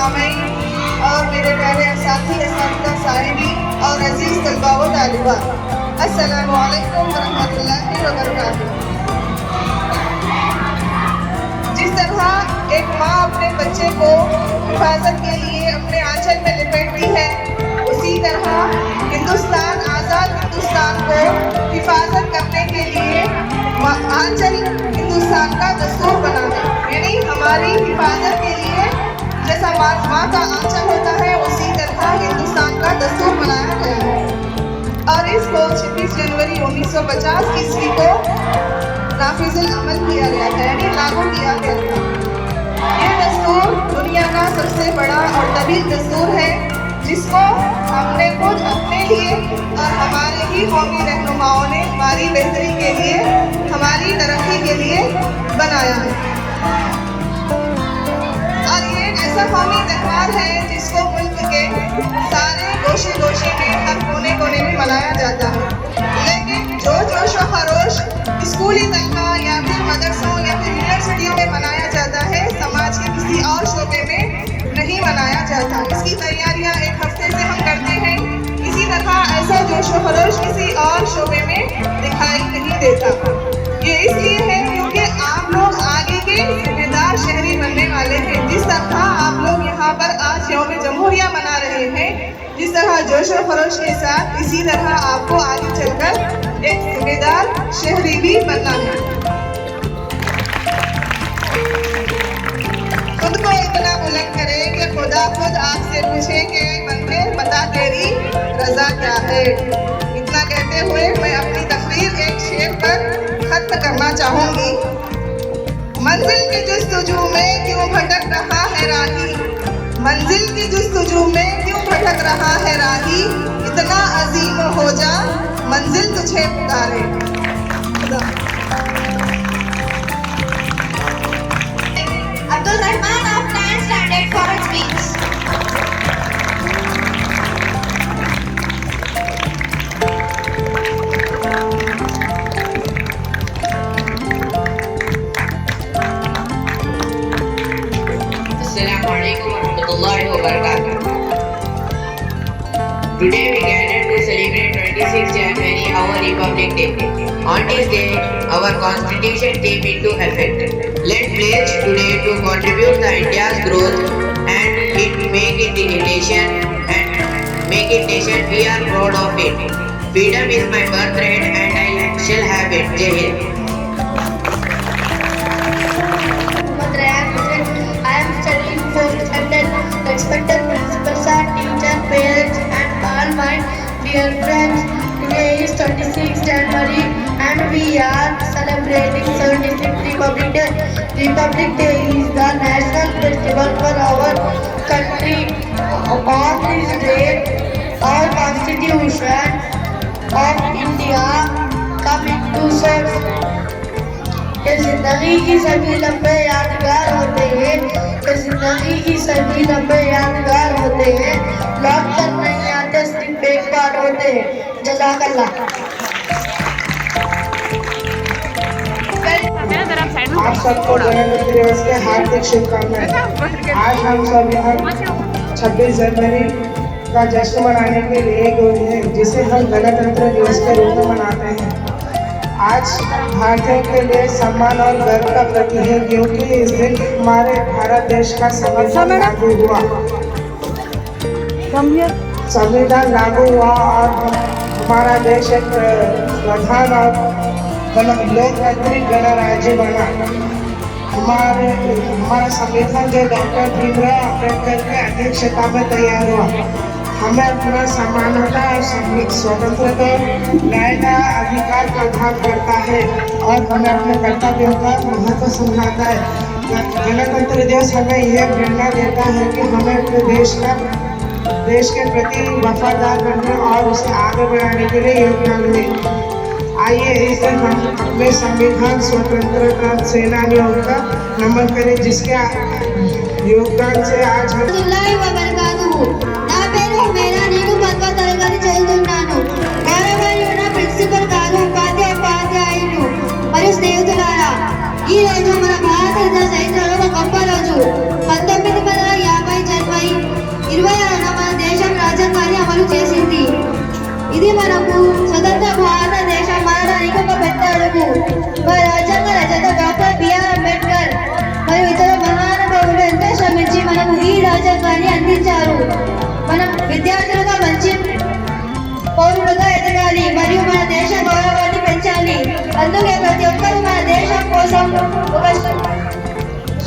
सामईन और मेरे प्यारे साथी असातिज़ा साहिबी और अजीज तलबा व तालिबात, अस्सलामु अलैकुम व रहमतुल्लाहि व बरकातुहू। जिस तरह एक माँ अपने बच्चे को हिफाजत के लिए अपने आंचल में लिपटती है, उसी तरह हिंदुस्तान आज़ाद हिंदुस्तान को हिफाजत करने के लिए आंचल हिंदुस्तान का दस्तूर बना है। यानी हमारी हिफाजत के लिए जैसा माँ का आंचल होता है, उसी तरह हिंदुस्तान का दस्तूर बनाया गया है और इसको 26 जनवरी 1950 ईस्वी को नाफिजुल अमल किया गया था, यानी लागू किया गया था। यह दस्तूर दुनिया का सबसे बड़ा और तवील दस्तूर है, जिसको हमने खुद अपने लिए और हमारे ही कौमी रहनुमाओं ने हमारी बेहतरी के लिए, हमारी तरक्की के लिए बनाया है। और ये ऐसा कौमी त्यौहार है जिसको मुल्क के सारे गोशे गोशे में, हर कोने कोने में मनाया जाता है। लेकिन जो जोश व खरोश स्कूली तनख्वाह या फिर मदरसों या फिर यूनिवर्सिटियों में मनाया जाता है, समाज के किसी और शोबे में नहीं मनाया जाता। इसकी तैयारियां एक हफ्ते से हम करते हैं। इसी तरह ऐसा जोश व खरोश किसी और शोबे में दिखाई नहीं देता। ये इसलिए है क्योंकि आप लोग आगे के जिम्मेदार शहरी बनने वाले हैं। जिस तरह आप लोग यहाँ पर आज यौम जमहूरिया मना रहे हैं, जिस तरह जोश व खरोश के साथ, इसी तरह आपको आगे चलकर एक जिम्मेदार शहरी भी बनना है। खुद को इतना बुलंद करें कि खुदा खुद आपसे पूछे कि बंदे बता तेरी रजा क्या है। इतना कहते हुए मैं अपनी तकरीर एक शेर पर खत्म करना चाहूँगी। मंजिल की जुस्तजू में क्यों भटक रहा है राही, मंजिल की जुस्तजू में क्यों भटक रहा है राही, इतना अजीम हो जा मंजिल तुझे पुकारे। Abdul Rahman of 9th standard for a speech. Assalamualaikum warahmatullahi wabarakatuh. Today we gathered to celebrate 26 January, our Republic Day. On this day, our Constitution came into effect. Let's pledge today to contribute to India's growth and make it nation we are proud of it. Freedom is my birthright and I shall have it. Jai Hind. I am studying 4th standard. Respected principals, teachers, parents, and all my dear friends. Today is 26th January, and we are celebrating 76th Republic Day. Republic Day is the national festival for our country. On this day, our Constitution of India come into force. ये जिंदगी की सभी लम्बे यादगार होते हैं, ये जिंदगी की सभी लम्बे यादगार होते हैं, लौट कर नहीं आते, सिर्फ एक बार होते हैं। जज़ाकल्लाह। आप सबको गणतंत्र दिवस के हार्दिक शुभकामनाएं। आज हम सब यहाँ 26 जनवरी का जश्न मनाने के लिए गए हैं, जिसे हम गणतंत्र दिवस के रूप में मनाते हैं। आज भारतीयों के लिए सम्मान और गर्व का प्रतीक है, क्योंकि इस दिन हमारे भारत देश का संविधान लागू हुआ। संविधान लागू हुआ और हमारा देश एक प्रधान और लोकतांत्रिक गणराज्य बना। हमारा संविधान जो डॉक्टर भीमराव अम्बेडकर की अध्यक्षता में तैयार हुआ, हमें अपना समानता और स्वतंत्रता न्याय का अधिकार प्रदान करता है और हमें अपने कर्तव्यों का महत्व समझाता है। गणतंत्र दिवस हमें यह प्रेरणा देता है कि हमें अपने देश के प्रति वफादार बनने और उसे आगे बढ़ाने के लिए योगदान दें। आइए इस दिन हम अपने संविधान स्वतंत्रता सेनानियों का नमन करें, जिसके योगदान से आज हम मेरा నేను పద్మ తరగతి చదువుతున్నాను. గౌరవనీయులైన ప్రిన్సిపల్ గారు, ఉపాధ్యాయులు మరియు స్నేహితులారా, ఈ రోజు మన భారతదేశ చరిత్రలో ఒక గొప్ప రోజు. 1950 జనవరి ఇది మనకు స్వతంత్ర భారతదేశం మనడానికి ఒక పెద్ద అడుగు. మన రాజ్యాంగ రచయిత డాక్టర్ బిఆర్ అంబేద్కర్ మరియు ఇతర మహానుభావులు ఎంతో శ్రమించి మనకు ఈ రాజ్యాంగాన్ని అందించారు. మనం విద్యార్థులుగా మంచి పౌరులుగా ఎదగాలి మరియు మన దేశ గౌరవాన్ని పెంచాలి. అందుకే ప్రతి ఒక్కరూ మన దేశం కోసం ఒక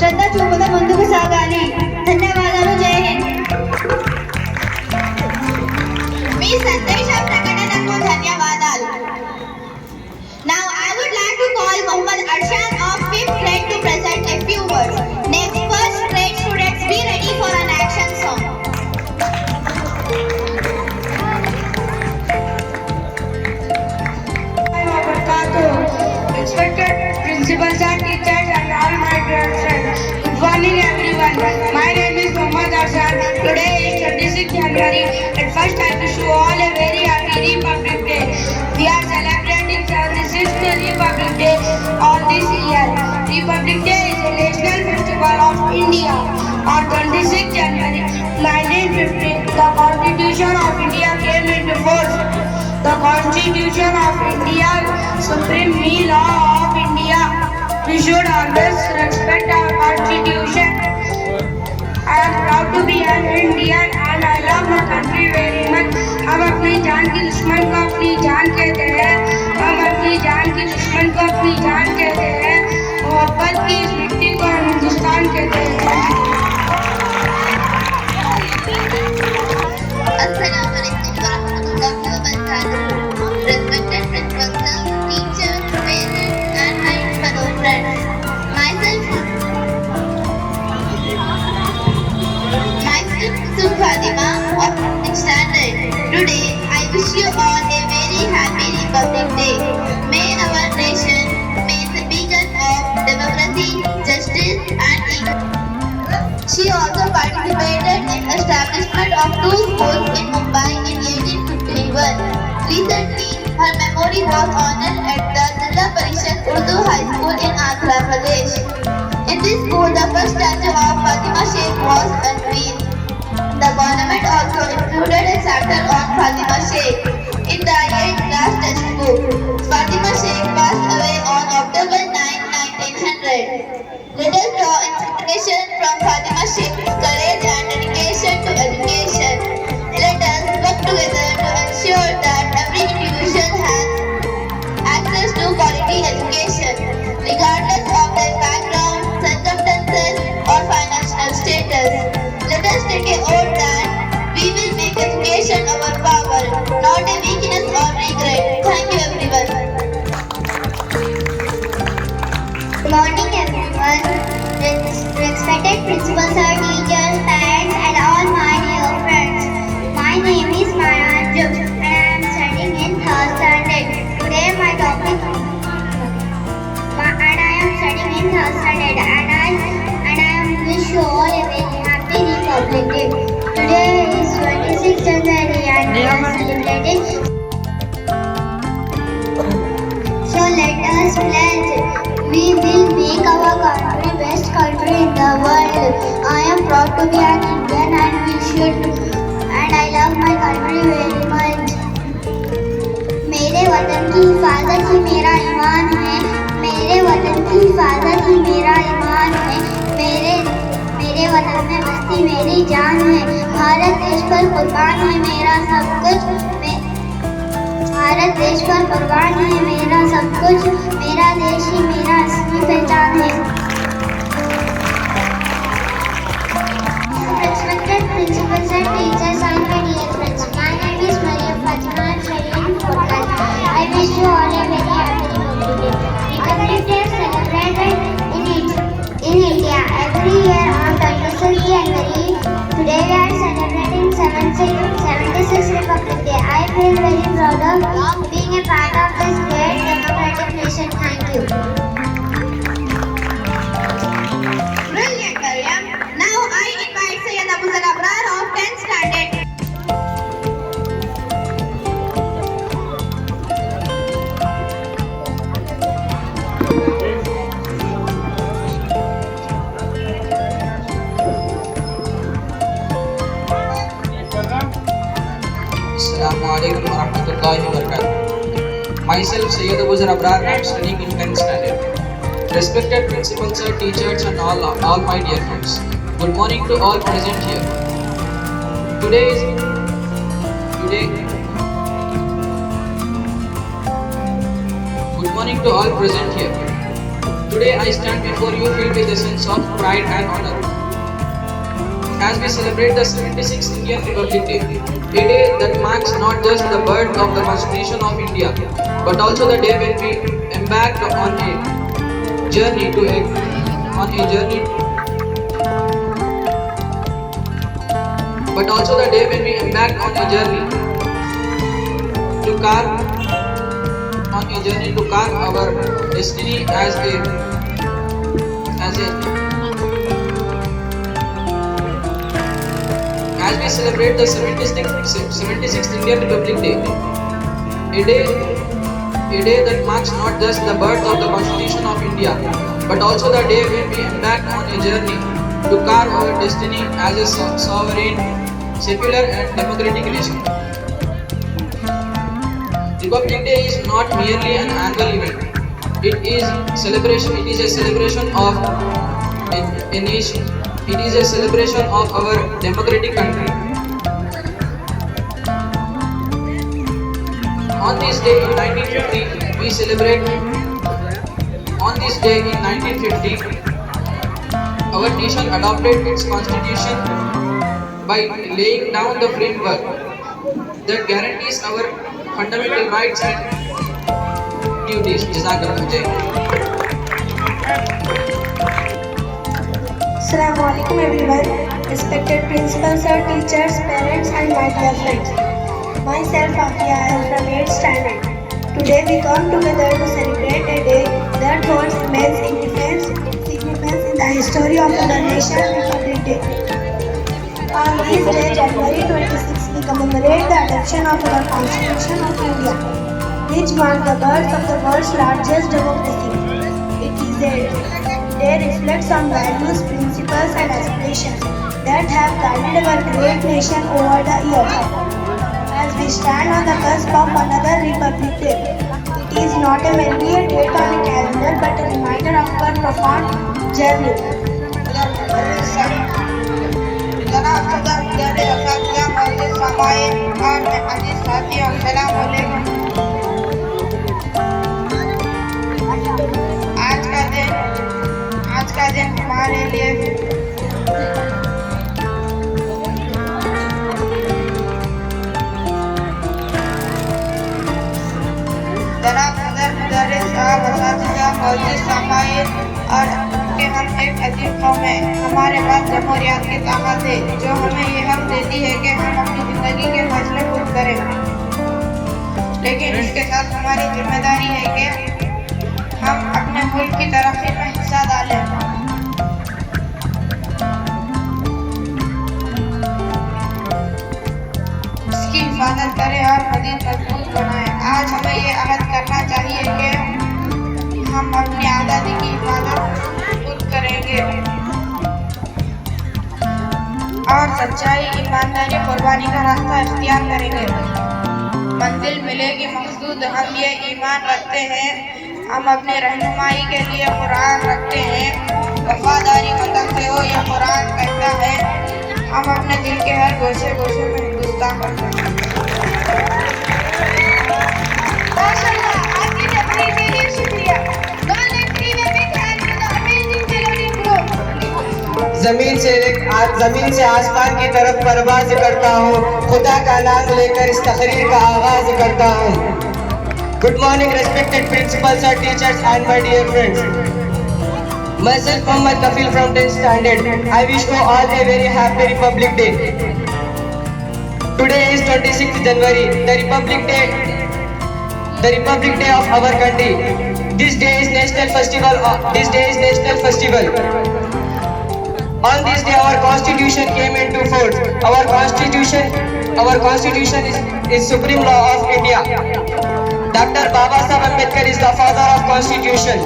శ్రద్ధ చూపుతూ ముందుకు సాగాలి. ధన్యవాదాలు. జై హింద్. మీ సందేశ ప్రకటనకు ధన్యవాదాలు. Now I would like to call Mohammad Arshan of 5th grade to present a few words. Next, first grade students, be ready for an action song. Respected principals and teachers and all my dear friends. Good morning everyone. My name is Mohammad Arshan. Today is 26 January and first I wish you all a very happy Republic Day. We are celebrating 76th Republic Day on this year. Republic Day is a national festival of India. On 26 January 1950, the Constitution of India came into force. The Constitution of India, supreme law of India. We should always respect our Constitution. I am proud to be an Indian and I love my country very much. हम अपनी जान की दुश्मन को अपनी जान कहते हैं. हम अपनी जान की दुश्मन को अपनी जान कहते हैं. मोहब्बत की इस मिट्टी को हम हिंदुस्तान कहते हैं. Assalamualaikum warahmatullahi wabarakatuh. Respected principals, teachers, parents, and my fellow friends. Myself Fatima of 6th standard. Today, I wish you all a very happy Republic Day. May our nation remain the beacon of democracy, justice, and equality. She also participated in establishment of 2 schools in Mumbai in 1851. Recently, her memory was honored at the Jilla Parishad Urdu High School in Andhra Pradesh. In this school, the first statue of Fatima Sheikh was unveiled. The government also included a chapter on Fatima Sheikh in the 8th class textbook. Fatima Sheikh passed away on October 9, 1900. Let us draw inspiration from Fatima Sheikh's courage and dedication to education. Let us work together to ensure that every individual has access to quality education, regardless of their background, circumstances, or financial status. Let us take an oath that we will make education our power, not a weakness or regret. Thank you everyone. Good morning everyone. Respected principals, our teachers, parents, and all my dear friends. My name is Maya Anju and I am studying in 3rd standard. Today my topic and I am studying in 3rd standard and I am wish you all a very happy Republic Day. Today is 26th January and we are celebrating. So let us pledge. We will make our country best country in the world. I am proud to be an Indian and we should and I love my country very much. मेरे वतन की हिफाजत ही मेरा ईमान है. मेरे वतन की हिफाजत ही मेरा ईमान है. मेरे वतन में बसती मेरी जान है. भारत देश पर कुर्बान है मेरा सब कुछ. भारत देश पर कुर्बान है मेरा सब कुछ. मेरा देश ही मेरा असली पहचान है. Respected principals and teachers and my dear friends. My name is Maria Fatima. I am studying in 4th class. I wish you all a very happy Republic Day. Republic Day is celebrated in India every year on 26th January. Today we are celebrating 76th Republic Day. I feel very proud of being a part of this great democratic nation. Thank you. Brilliant, Maryam. Now I invite Sayyid Abu Abrar of 10th Assalamu alaikum wa rahmatullahi wa barakatuh. Myself Sayyid Abu Zar Abrar, I am studying in 10th standard. Respected principals, sir, teachers and all my dear friends. Good morning to all present here. Good morning to all present here. Today I stand before you filled with a sense of pride and honor. As we celebrate the 76th Indian Republic Day, a day that marks not just the birth of the Constitution of India, but also the day when we embarked on a journey to carve our destiny as we celebrate the 76th Indian Republic Day, a day that marks not just the birth of the Constitution of India, but also the day when we embark on a journey to carve our destiny as a sovereign, secular and democratic nation. Republic Day is not merely an annual event. It is a celebration of a nation. It is a celebration of our democratic country. On this day in 1950, we celebrate. On this day in 1950, our nation adopted its constitution by laying down the framework that guarantees our fundamental rights and duties. Jazakallah khair. Assalamu alaikum everyone, respected principals, sir, teachers, parents and my dear friends. Myself Akia, I am from 8th standard. Today we come together to celebrate a day that holds immense significance in the history of our nation, Republic Day. On this day, January 26, we commemorate the adoption of our Constitution of India, which marks the birth of the world's largest democracy. It is a day reflects on values, principles and aspirations that have guided our great nation over the years. As we stand on the cusp of another Republic Day, it is not a merely a date on a calendar but a reminder of our profound journey. आज का दिन हमारे लिए जनाब सदर मुदर्रिस साहब, असातिज़ा, मौलवी सामाईन और कि हम एक अजीब कौम है। हमारे पास जमहूरियत की ताकत है जो हमें ये हक देती है कि हम अपनी ज़िंदगी के फैसले खुद करें, लेकिन इसके साथ हमारी जिम्मेदारी है कि हम अपने मुल्क की तरक्की में हिस्सा डालें। इसकी हिफाजत करें और मज़ीद मजबूत बनाएं। आज हमें ये अहद करना चाहिए कि हम अपनी आज़ादी की हिफाजत खुद करेंगे और सच्चाई, ईमानदारी, कुर्बानी का रास्ता इख्तियार करेंगे। मंजिल मिलेगी मकसूद, हम ये ईमान रखते हैं। हम अपने रहनुमाई के लिए कुरान रखते हैं। वफादारी वतन से हो यह कुरान कहता है। हम अपने दिल के हर गोशे गोशे में हिंदुस्तान रखते हैं। माशाअल्लाह, आपकी तकरीर के लिए शुक्रिया। जमीन से आसमान की तरफ परवाज करता हूँ, खुदा का नाम लेकर इस तकरीर का आगाज करता हूँ। Good morning, respected principals, sir, teachers, and my dear friends. Myself, Muhammad Kafil from 10th standard. I wish you all a very happy Republic Day. Today is 26th January, the Republic Day of our country. This day is national festival. On this day, our Constitution came into force. Our Constitution is supreme law of India. Dr. Baba Saheb Ambedkar is the father of Constitution.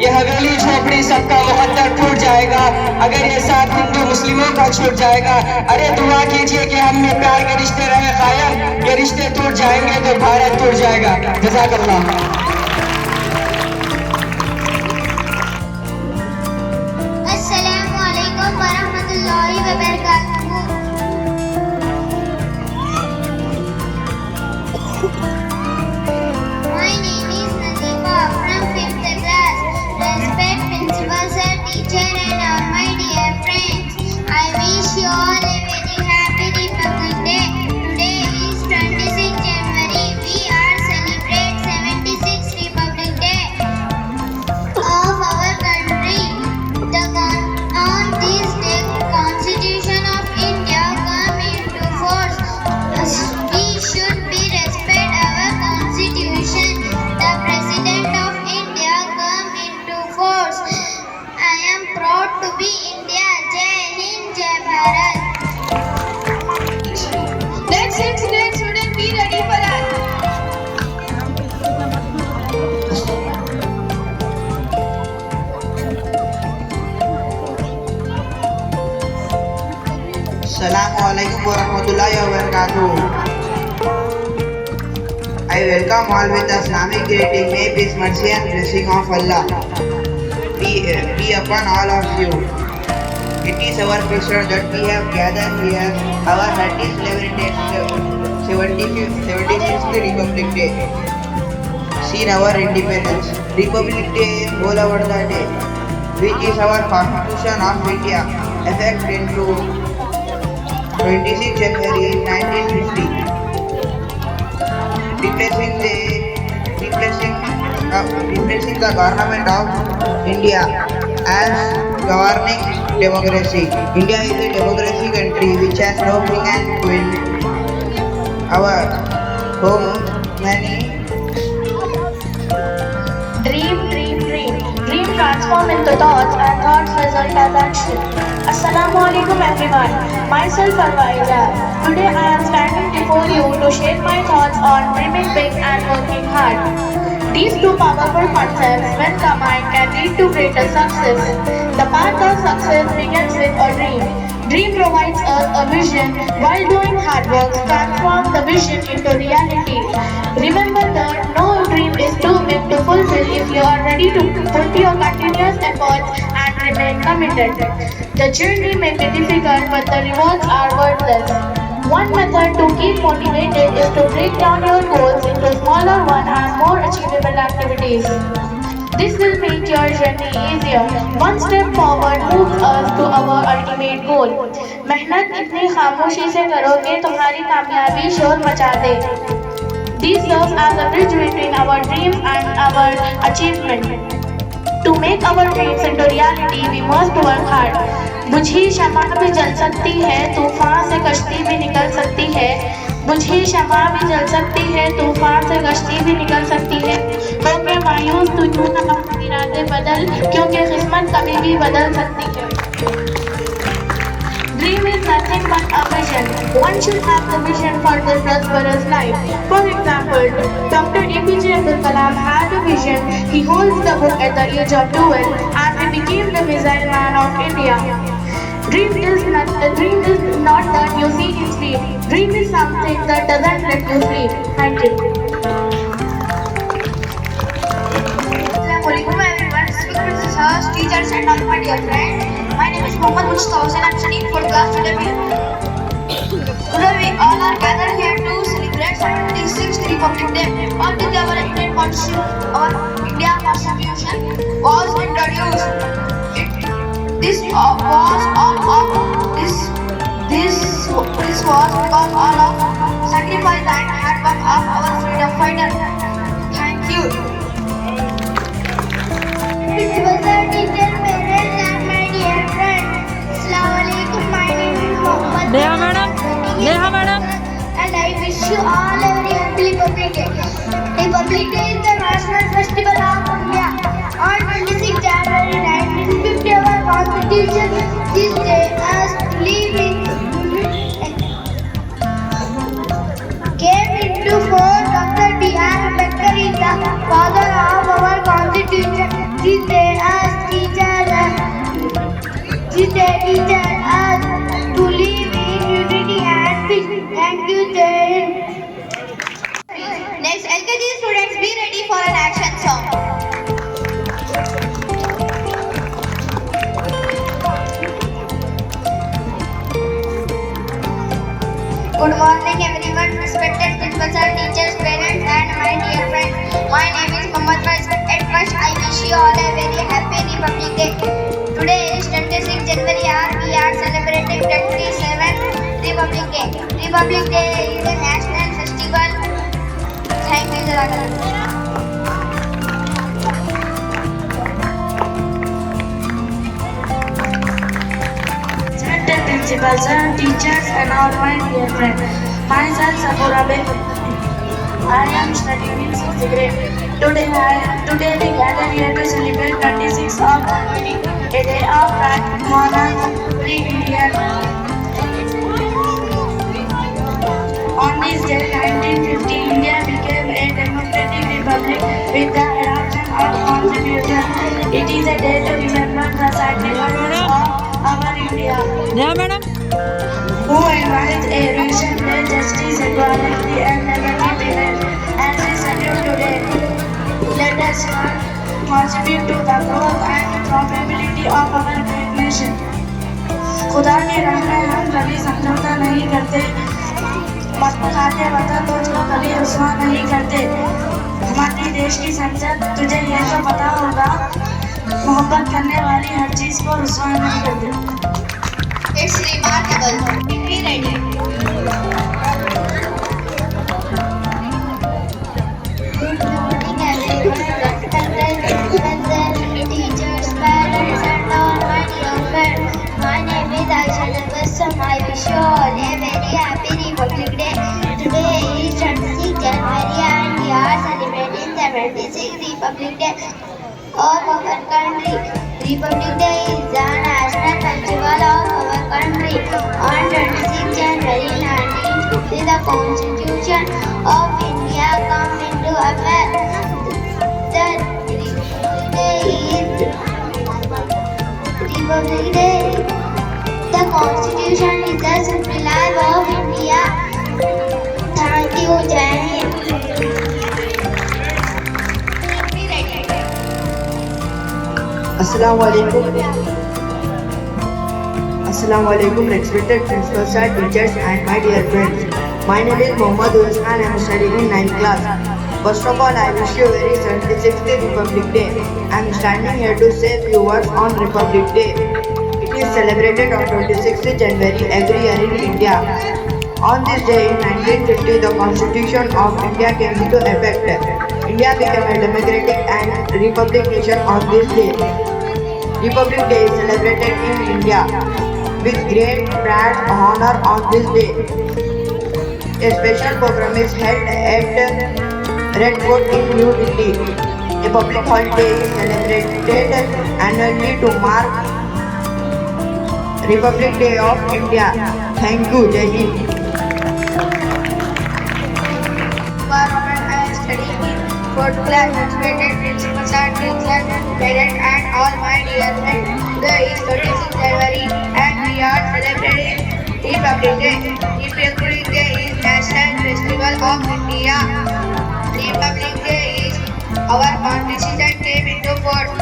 ये हवेली झोपड़ी सबका मुकद्दर टूट जाएगा अगर ये साथ हिंदू मुस्लिमों का छूट जाएगा। अरे दुआ कीजिए कि हम में प्यार के रिश्ते रहे कायम, ये रिश्ते टूट जाएंगे तो भारत टूट जाएगा। जज़ाकल्लाह। अस्सलामुअलैकुम वरहमतुल्लाहि वबरकातुहू। My name is Naseema from 5th class. Respect principal sir, teacher and all my dear friends. I wish you all a very happy Republic Day. Today is 26 January. We are celebrate 76th Republic Day of our country. On this day, Constitution of India come into force. We should be respect our Constitution. The President of India come into force. I am proud to be India. Jai Hind, Jai Bharat. Let's student be ready for that. Assalamualaikum warahmatullahi wabarakatuh. I welcome all with the Islamic greeting. May peace, mercy and blessing of Allah be upon all of you. It is our pleasure that we have gathered here our 76th Republic Day. Seen our independence. Republic Day is all over the day, which is our Constitution of India, effect into 26 January 1950, replacing the government of India as governing democracy. India is a democracy country which has no king and queen. Our home many Dream transform into thoughts and thoughts result as action. Assalamualaikum everyone. Myself Alvaiza. Today I am standing before you to share my thoughts on dreaming big and working hard. These two powerful concepts, when combined, can lead to greater success. The path of success begins with a dream. Dream provides us a vision, while doing hard work transforms the vision into reality. Remember that no dream is too big to fulfill if you are ready to put your continuous efforts and remain committed. The journey may be difficult, but the rewards are worthless. One method to keep motivated is to break down your goals into smaller one and more achievable activities. This will make your journey easier. One step forward moves us to our ultimate goal. मेहनत इतनी खामोशी से करोगे तुम्हारी कामयाबी शोर मचा दे. This serves as a bridge between our dreams and our achievement. To make our dreams into reality, we must work hard. बुझी शमा भी जल सकती है, तूफान से कश्ती भी निकल सकती है. बुझी शमा भी जल सकती है, तूफान से कश्ती भी निकल सकती है. होके मायूस तू यूं ना अपने इरादे बदल, क्योंकि किस्मत कभी भी बदल सकती है. Dream is nothing but a vision. One should have the vision for the prosperous life. For example, Dr. APJ Abdul Kalam had a vision. He holds the book at the age of 12 and he became the missile man of India. Dream is not that you see in sleep. Dream is something that doesn't let you sleep. Thank you. Assalamualaikum everyone, teachers, teachers and all my dear friends. My name is Mohammad Mustafa and I am studying for class today. Today we all are gathered here to celebrate 76th Republic Day. On this day our Indian Constitution, our India Constitution was introduced. This was because all of sacrifice and hard work of our freedom fighters. Thank you. Principal sir, teacher, parents and my dear friends. Assalamualaikum. My name is Mohammed Neha madam. and I wish you all a very happy Republic Day. Republic Day is the national festival of India. On 26 January 1950, our Constitution this day as living came into force. Dr. B.R. Ambedkar is the father of our Constitution. This day as teacher us to live in unity and peace. Thank you, Jai Hind. Good morning everyone, respected principals and teachers, parents and my dear friends. My name is Mohammad Faiz. At first I wish you all a very happy Republic Day. Today is 26 January and we are celebrating 27th Republic Day. Republic Day is a national festival. Thank you, Jazakallah. Respected principals and teachers and all my dear friends. Myself Safoor Abid. I am studying in 6th grade. Today we gather here to celebrate 26th of January, a day of pride, honor, free India. On this day, 1950, India became a democratic republic with the adoption of Constitution. It is a day to remember the sacrifices of our India, who advised a nation-led justice, equality, and liberty prevail. As we salute today, let us contribute to the growth and prosperity of our great nation. खुदा की राह में हम कभी समझौता नहीं करते, मस्त खाते वतन तुझको कभी रुसवा नहीं करते। हमारे देश की संसद, तुझे ये तो पता होगा, मोहब्बत करने वाली हर चीज को रुसवा नहीं करते। It's remarkable. Be ready. Good morning everyone, respected principals and teachers, parents and all my dear friends. My name is Aisha Tabassum. I wish you all a very happy Republic Day. Today is 26 January and we are celebrating 76th Republic Day of our country. Republic Day is the national festival of our country. On 26 January 1950, the Constitution of India came into effect. Republic Day. The Constitution is the supreme law of India. Thank you, Jai Hind. Assalamu alaikum, respected principals and teachers and my dear friends. My name is Mohammad Uwais and I am studying in 9th class. First of all, I wish you a very 76th Republic Day. I am standing here to say a few words on Republic Day. It is celebrated on 26th January every year in India. On this day in 1950, the Constitution of India came into effect. India became a democratic and republic nation on this day. Republic Day is celebrated in India with great pride and honor on this day. A special program is held at Red Fort in New Delhi. A public holiday is celebrated annually to mark Republic Day of India. Thank you, Jai Hind. Environment I am studying in 4th class. Respected principals and teachers, parents and all my dear friends. Today is 26 January and we are celebrating Republic Day. Republic Day is national festival of India. Republic Day is our constitution came into force.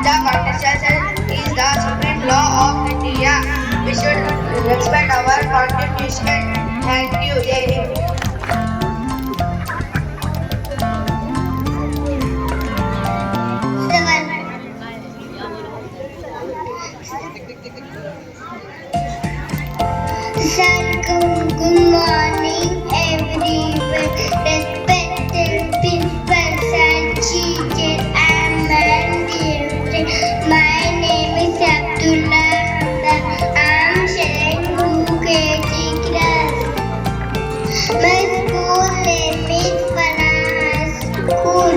The constitution is the supreme law of India. We should respect our constitution. Thank you, Jai Hind. Good morning everyone, respected principals and teachers and my dear friends. My name is Abdullah Hamdan. I am studying UKG class. My school name is Falah School.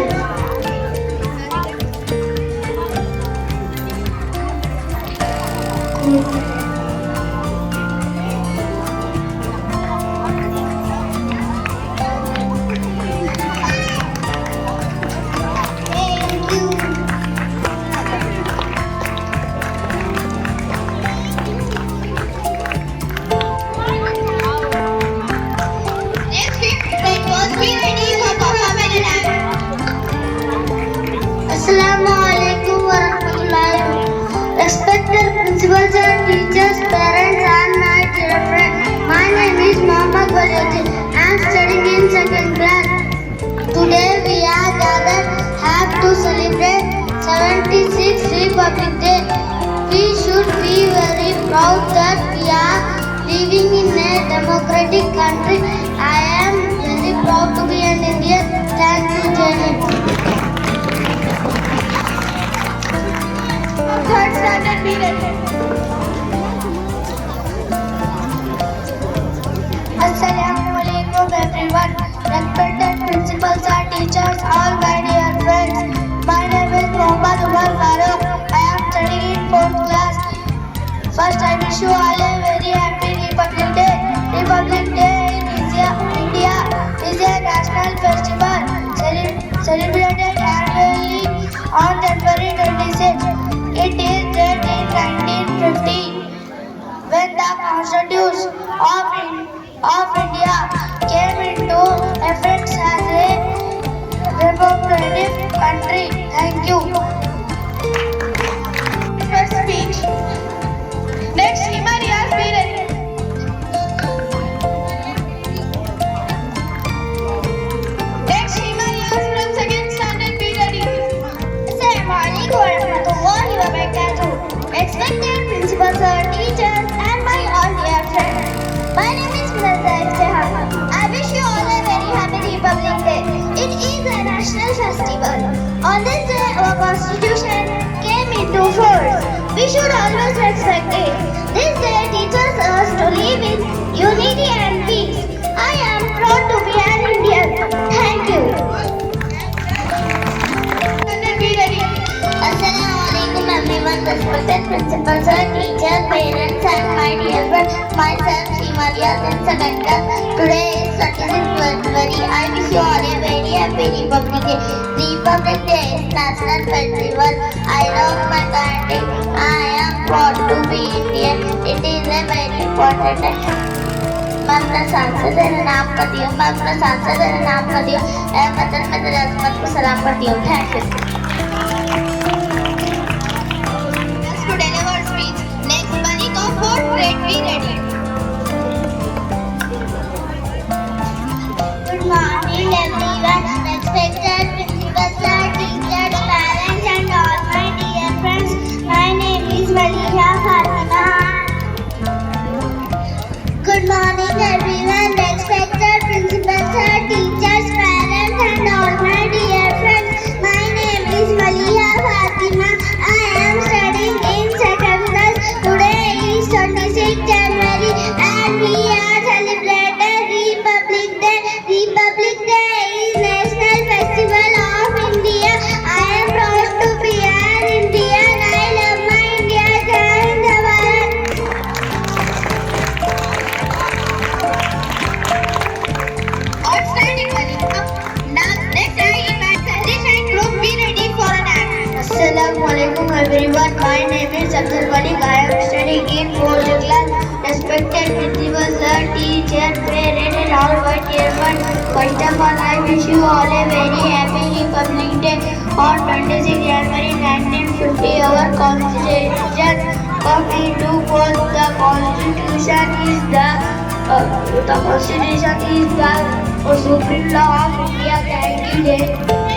proud that we are living in a democratic country. I am very proud to be an Indian. Thank you, Jai Hind. Third standard be ready. Assalamualaikum everyone. Respected principals and teachers, all my dear friends. My name is Mohammad Umar Farooq. I am studying in 4th class. First, I wish you all a very happy Republic Day. Republic Day in India is a national festival celebrated annually on January 26. It is dated in 1950 when the Constitution of India came into effect as a democratic country. Thank you. First speech. Next, Himalayas be ready. Next, Himalayas from second standard be ready. Assalamualaikum warahmatullahi wabarakatuh. Respected principals, sir, teachers, and my all dear friends. My name is Munazza Iftikhar. I wish you all a very happy Republic Day. It is a national festival. On this day, our Constitution came into force. We should always respect it. This day teaches us to live in unity and peace. I am proud to be an Indian. Thank you. Standard be ready. Assalamualaikum everyone, respected principals, sir, teachers, parents, and my dear friends. Myself, Himalayas in second class. Today is 26th January. I wish you all a very happy Republic Day. Republic Day is national festival. I love my country. I am proud to be Indian. It is a very important day. मैं अपना सांसद नाम करती हूँ, मैं अपना सांसद नाम करती हूँ, वतन में तेरे अजमत को सलाम करती हूँ। Thank you. To deliver speech, next Banik of 4th grade be ready. Good morning everyone, respected principals, sir, teachers, parents and all my dear friends. My name is Maliha Fatima. Good morning everyone, respected principals, sir, teachers, parents and all my dear friends. My name is Maliha Fatima. I am studying in second class. Today is 26th January and we are celebrating Republic Day. Republic Day is national festival of India. I am proud to be an Indian. I love my India. Jai Hind, Bharat. Outstanding Banik. Now next Sahrish group be ready for an act. Assalamualaikum everyone. My name is Abdul Malik. I am studying in 4th class. Respected principals, sir, teacher, parents and all my dear ones. First of all, I wish you all a very happy Republic Day. On 26 January 1950, our Constitution come into force. The Constitution is the supreme law of India. Thank you.